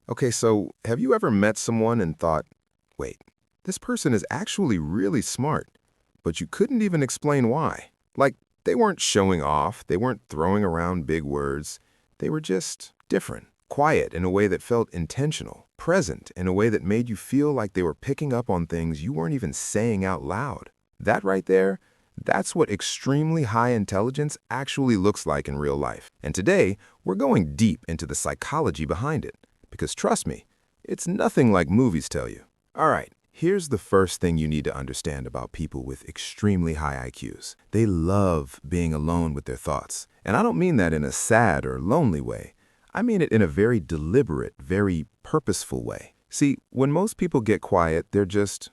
Okay, so have you ever met someone and thought, wait, this person is actually really smart, but you couldn't even explain why? Like, they weren't showing off, they weren't throwing around big words, they were just different, quiet in a way that felt intentional, present in a way that made you feel like they were picking up on things you weren't even saying out loud. That right there, that's what extremely high intelligence actually looks like in real life. And today, we're going deep into the psychology behind it. Because trust me, it's nothing like movies tell you. All right, here's the first thing you need to understand about people with extremely high IQs. They love being alone with their thoughts. And I don't mean that in a sad or lonely way. I mean it in a very deliberate, very purposeful way. See, when most people get quiet, they're just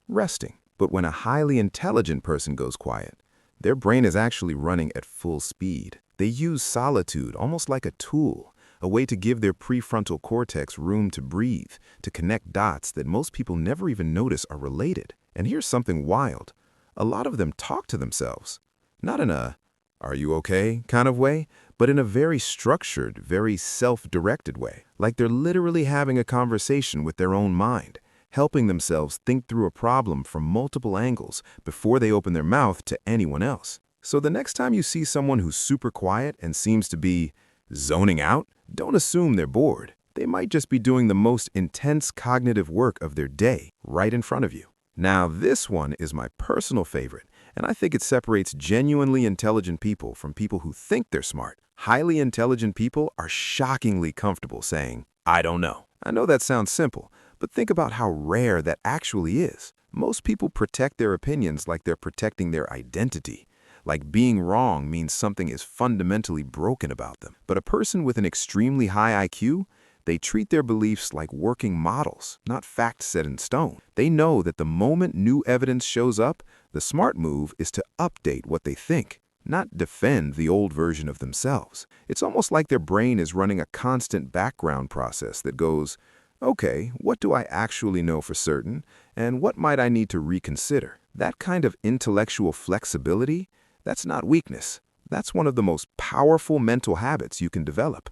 resting. But when a highly intelligent person goes quiet, their brain is actually running at full speed. They use solitude almost like a tool, a way to give their prefrontal cortex room to breathe, to connect dots that most people never even notice are related. And here's something wild. A lot of them talk to themselves, not in a, "Are you okay?" kind of way, but in a very structured, very self-directed way, like they're literally having a conversation with their own mind, helping themselves think through a problem from multiple angles before they open their mouth to anyone else. So the next time you see someone who's super quiet and seems to be zoning out, don't assume they're bored. They might just be doing the most intense cognitive work of their day right in front of you. Now, this one is my personal favorite, and I think it separates genuinely intelligent people from people who think they're smart. Highly intelligent people are shockingly comfortable saying, "I don't know." I know that sounds simple, but think about how rare that actually is. Most people protect their opinions like they're protecting their identity. Like being wrong means something is fundamentally broken about them. But a person with an extremely high IQ, they treat their beliefs like working models, not facts set in stone. They know that the moment new evidence shows up, the smart move is to update what they think, not defend the old version of themselves. It's almost like their brain is running a constant background process that goes, okay, what do I actually know for certain, and what might I need to reconsider? That kind of intellectual flexibility, that's not weakness. That's one of the most powerful mental habits you can develop.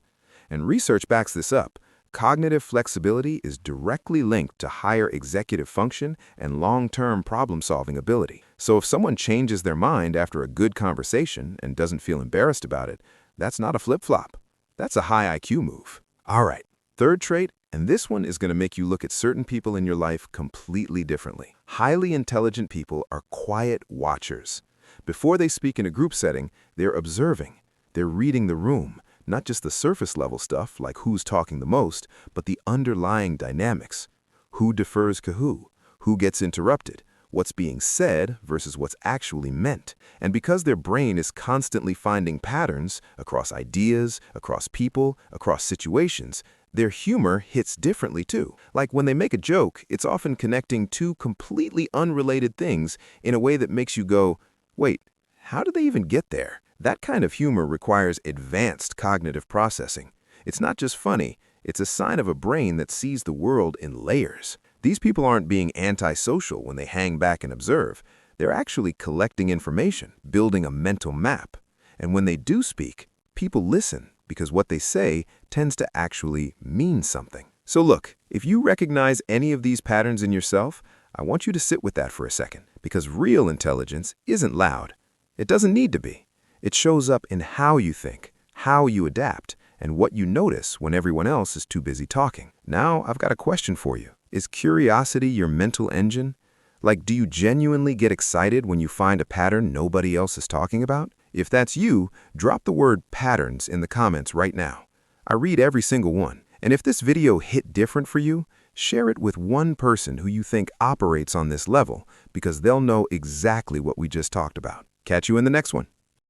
And research backs this up. Cognitive flexibility is directly linked to higher executive function and long-term problem-solving ability. So if someone changes their mind after a good conversation and doesn't feel embarrassed about it, that's not a flip-flop. That's a high IQ move. All right, third trait, and this one is going to make you look at certain people in your life completely differently. Highly intelligent people are quiet watchers. Before they speak in a group setting, they're observing. They're reading the room, not just the surface level stuff like who's talking the most, but the underlying dynamics. Who defers to who gets interrupted, what's being said versus what's actually meant. And because their brain is constantly finding patterns across ideas, across people, across situations, their humor hits differently too. Like when they make a joke, it's often connecting two completely unrelated things in a way that makes you go, wait, how did they even get there? That kind of humor requires advanced cognitive processing. It's not just funny, it's a sign of a brain that sees the world in layers. These people aren't being antisocial when they hang back and observe. They're actually collecting information, building a mental map. And when they do speak, people listen because what they say tends to actually mean something. So look, if you recognize any of these patterns in yourself, I want you to sit with that for a second, because real intelligence isn't loud. It doesn't need to be. It shows up in how you think, how you adapt, and what you notice when everyone else is too busy talking. Now, I've got a question for you. Is curiosity your mental engine? Like, do you genuinely get excited when you find a pattern nobody else is talking about? If that's you, drop the word patterns in the comments right now. I read every single one. And if this video hit different for you, share it with one person who you think operates on this level, because they'll know exactly what we just talked about. Catch you in the next one.